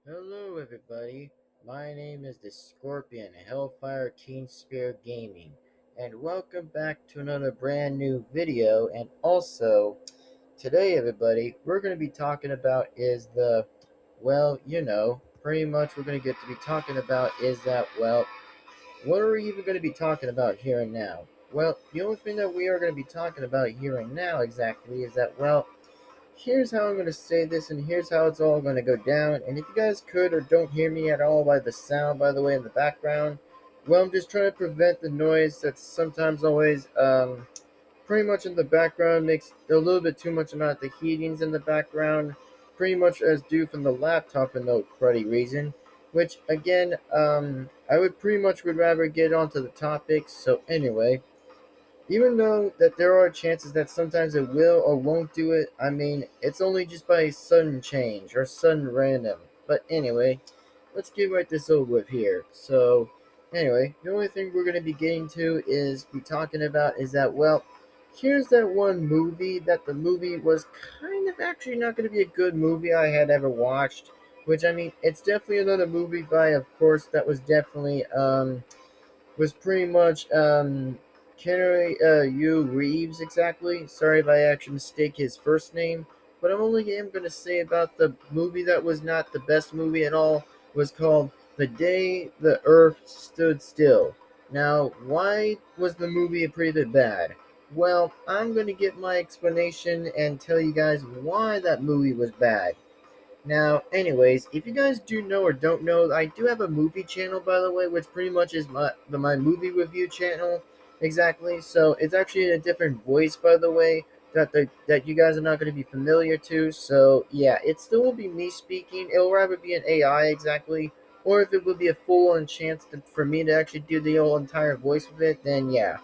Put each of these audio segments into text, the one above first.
Hello, everybody. My name is the Scorpion Hellfire Teen Spear Gaming, and welcome back to another brand new video. And also, today, everybody, we're going to be talking about is the, pretty much we're going to get to be talking about is that, what are we even going to be talking about here and now? Well, the only thing that we are going to be talking about here and now exactly is that, here's how I'm going to say this, and here's how it's all going to go down. And if you guys could or don't hear me at all by the sound, by the way, in the background, I'm just trying to prevent the noise that's sometimes always pretty much in the background, makes a little bit too much amount of the heatings in the background, pretty much as due from the laptop for no cruddy reason. Which, again, I would pretty much would rather get onto the topic. So, anyway. Even though that there are chances that sometimes it will or won't do it, I mean, it's only just by sudden change or sudden random. But anyway, let's get right this over with here. So, anyway, the only thing we're going to be getting to is be talking about is that, here's that one movie that the movie was kind of actually not going to be a good movie I had ever watched. Which, I mean, it's definitely another movie by, of course, that was pretty much Kennery U Reeves exactly. Sorry if I actually mistake his first name, but I'm only am going to say about the movie that was not the best movie at all was called The Day the Earth Stood Still. Now, why was the movie pretty bit bad? Well, I'm going to get my explanation and tell you guys why that movie was bad. Now, anyways, if you guys do know or don't know, I do have a movie channel, by the way, which pretty much is my movie review channel, exactly. So it's actually in a different voice, by the way, that you guys are not going to be familiar to. So yeah, it still will be me speaking. It'll rather be an AI exactly, or if it would be a full-on chance for me to actually do the whole entire voice of it, then yeah.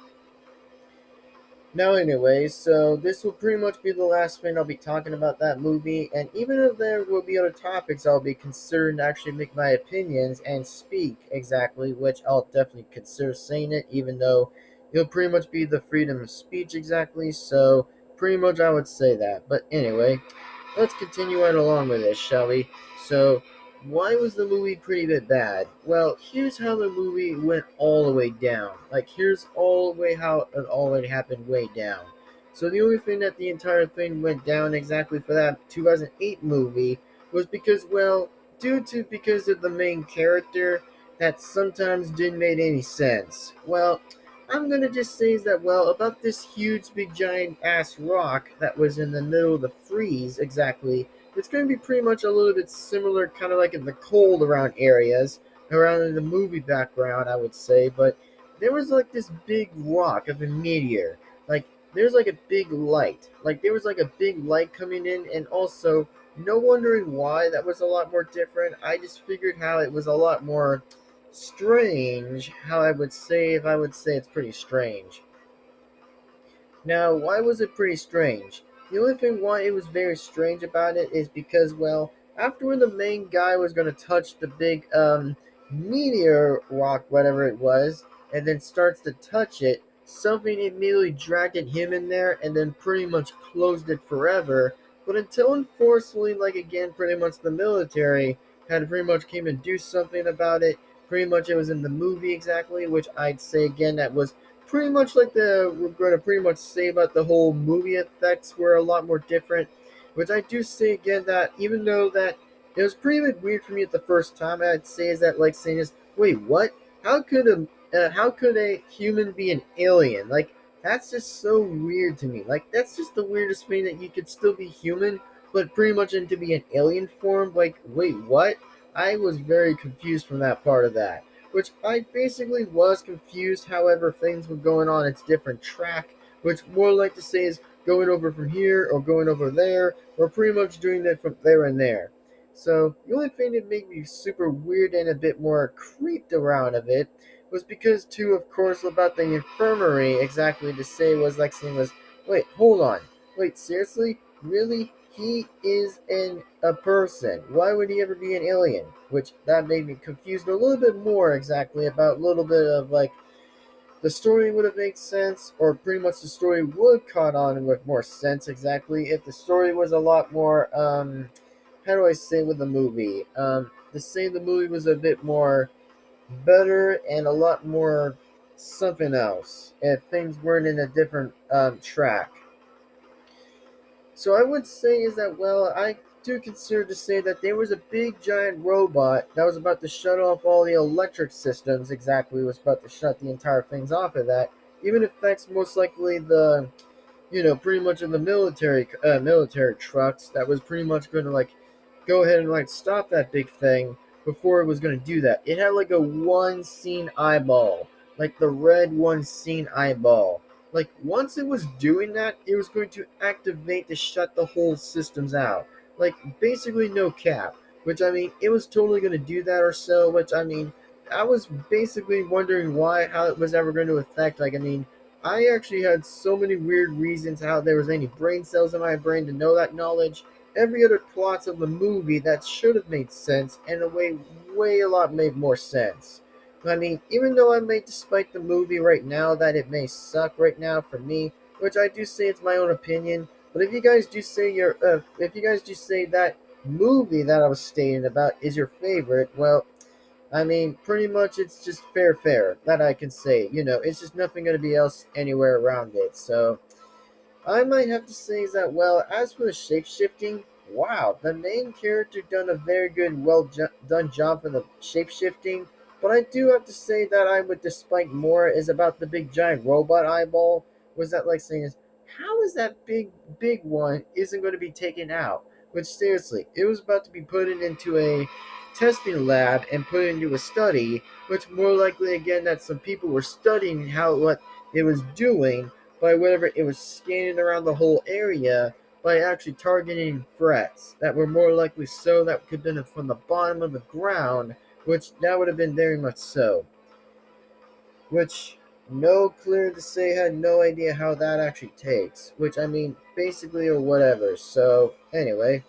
Now, anyways, so this will pretty much be the last thing I'll be talking about that movie, and even if there will be other topics I'll be considering to actually make my opinions and speak exactly, which I'll definitely consider saying it, even though it'll pretty much be the freedom of speech exactly, so pretty much I would say that. But anyway, let's continue right along with this, shall we? So, why was the movie pretty bit bad? Well, here's how the movie went all the way down. Like, here's all the way how it already happened way down. So the only thing that the entire thing went down exactly for that 2008 movie was because, because of the main character that sometimes didn't make any sense. Well, I'm gonna just say is that about this huge big giant ass rock that was in the middle of the freeze exactly. It's gonna be pretty much a little bit similar, kind of like in the cold around areas around in the movie background, I would say. But there was like this big rock of a meteor, like there's like a big light, like there was like a big light coming in, and also no wondering why that was a lot more different. I just figured how it was a lot more strange, how I would say, if I would say it's pretty strange. Now, why was it pretty strange? The only thing why it was very strange about it is because, after when the main guy was going to touch the big meteor rock, whatever it was, and then starts to touch it, something immediately dragged him in there and then pretty much closed it forever. But until unfortunately, like again, pretty much the military had pretty much came and do something about it. Pretty much it was in the movie exactly, which I'd say again that was pretty much like we're going to pretty much say about the whole movie effects were a lot more different, which I do say again that even though that it was pretty weird for me at the first time, I'd say is that like saying is, wait, what? How could a human be an alien? Like that's just so weird to me. Like that's just the weirdest thing that you could still be human, but pretty much into be an alien form. Like wait, what? I was very confused from that part of that, which I basically was confused. However, things were going on its different track, which more like to say is going over from here or going over there, or pretty much doing that from there and there. So the only thing that made me super weird and a bit more creeped around of it was because too, of course, about the infirmary exactly to say was like saying was, wait, hold on, wait, seriously, really? He is a person. Why would he ever be an alien? Which that made me confused a little bit more exactly about a little bit of like the story would have made sense, or pretty much the story would caught on with more sense exactly if the story was a lot more how do I say with the movie? To say the movie was a bit more better and a lot more something else if things weren't in a different track. So I would say is that, well, I do consider to say that there was a big giant robot that was about to shut off all the electric systems. Exactly, was about to shut the entire things off of that. Even if that's most likely the, pretty much in the military trucks that was pretty much going to like go ahead and like stop that big thing before it was going to do that. It had like a one scene eyeball, like the red one scene eyeball. Like once it was doing that, it was going to activate to shut the whole systems out. Like basically no cap. Which I mean, it was totally going to do that or so. Which I mean, I was basically wondering why, how it was ever going to affect. Like I mean, I actually had so many weird reasons how there was any brain cells in my brain to know that knowledge. Every other plots of the movie that should have made sense, and a way a lot made more sense. I mean, even though I may despite the movie right now that it may suck right now for me, which I do say it's my own opinion, but if you guys do say that movie that I was stating about is your favorite, well, I mean, pretty much it's just fair that I can say. It's just nothing going to be else anywhere around it. So I might have to say is that, well, as for the shape shifting, wow, the main character done a very good, done job for the shape shifting. But I do have to say that I would despite more is about the big giant robot eyeball. Was that like saying is how is that big one isn't going to be taken out? Which seriously, it was about to be put into a testing lab and put into a study. Which more likely again that some people were studying how what it was doing by whatever it was scanning around the whole area by actually targeting threats that were more likely so that could have been from the bottom of the ground, which that would have been very much so. Which no clear to say had no idea how that actually takes. Which I mean basically or whatever. So anyway.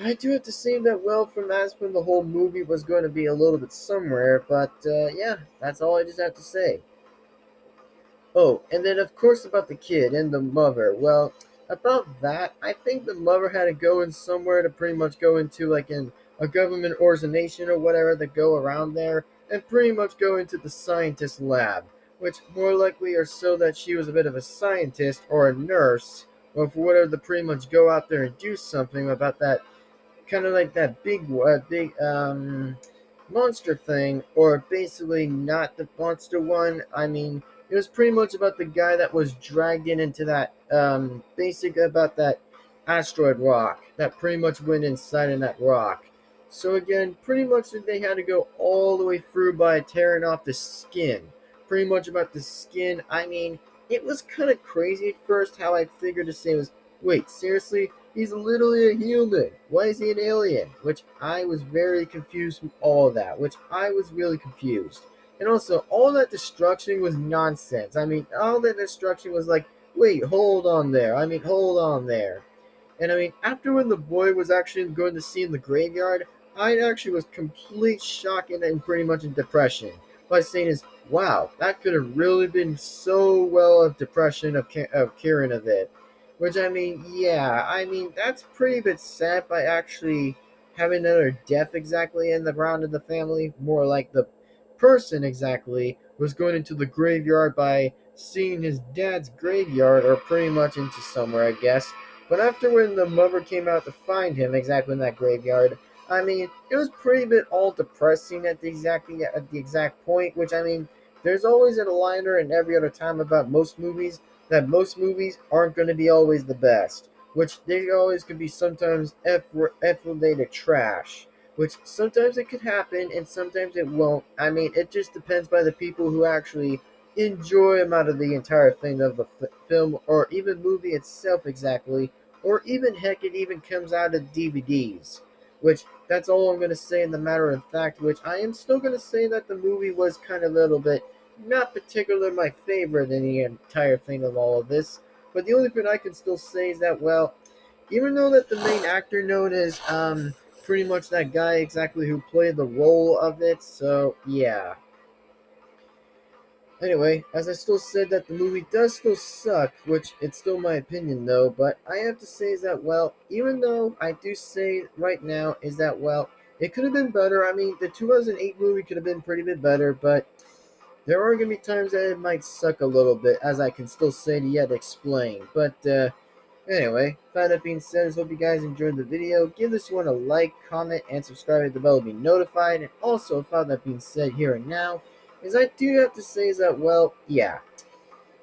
I do have to say that well from as from the whole movie was going to be a little bit somewhere, but yeah, that's all I just have to say. Oh, and then of course about the kid and the mother. Well, about that, I think the mother had to go in somewhere to pretty much go into like in a government organization or whatever to go around there and pretty much go into the scientist lab, which more likely are so that she was a bit of a scientist or a nurse, or for whatever to pretty much go out there and do something about that kind of like that big monster thing, or basically not the monster one. I mean, it was pretty much about the guy that was dragged into that basic about that asteroid rock that pretty much went inside in that rock. So again, pretty much they had to go all the way through by tearing off the skin. Pretty much about the skin. I mean, it was kind of crazy at first how I figured to say was, wait, seriously? He's literally a human. Why is he an alien? Which I was very confused from all of that. Which I was really confused. And also, all that destruction was nonsense. I mean, all that destruction was like, wait, hold on there. I mean, hold on there. And I mean, after when the boy was actually going to see in the graveyard, I actually was complete shock and pretty much in depression. By saying is, wow, that could have really been so well of depression of Kieran of it. Which I mean, yeah, I mean that's pretty bit sad by actually having another death exactly in the round of the family. More like the person exactly was going into the graveyard by seeing his dad's graveyard or pretty much into somewhere, I guess. But after when the mother came out to find him exactly in that graveyard, I mean, it was pretty bit all depressing at the exact point. Which I mean, there's always a liner in every other time about most movies that most movies aren't going to be always the best. Which they always could be sometimes F related trash. Which sometimes it could happen and sometimes it won't. I mean, it just depends by the people who actually enjoy them out of the entire thing of the film or even movie itself exactly, or even heck, it even comes out of DVDs. Which that's all I'm going to say in the matter of fact. Which I am still going to say that the movie was kind of a little bit not particularly my favorite in the entire thing of all of this. But the only thing I can still say is that well, even though that the main actor known as pretty much that guy exactly who played the role of it, so yeah. Anyway, as I still said that the movie does still suck, which it's still my opinion though, but I have to say is that, well, even though I do say right now is that, well, it could have been better. I mean, the 2008 movie could have been pretty bit better, but there are going to be times that it might suck a little bit, as I can still say to yet explain. But anyway, with that being said, I hope you guys enjoyed the video. Give this one a like, comment, and subscribe to the bell to be notified. And also, with that being said here and now, is I do have to say is that, well, yeah.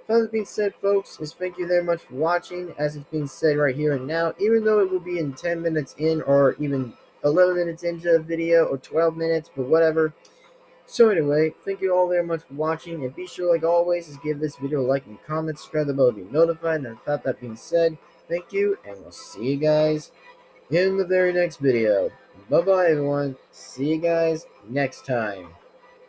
With that being said, folks, is thank you very much for watching. As it's being said right here and now, even though it will be in 10 minutes in or even 11 minutes into the video or 12 minutes, but whatever. So anyway, thank you all very much for watching, and be sure, like always, is give this video a like and comment, subscribe to the bell to be notified. And without that being said, thank you, and we'll see you guys in the very next video. Bye bye, everyone. See you guys next time.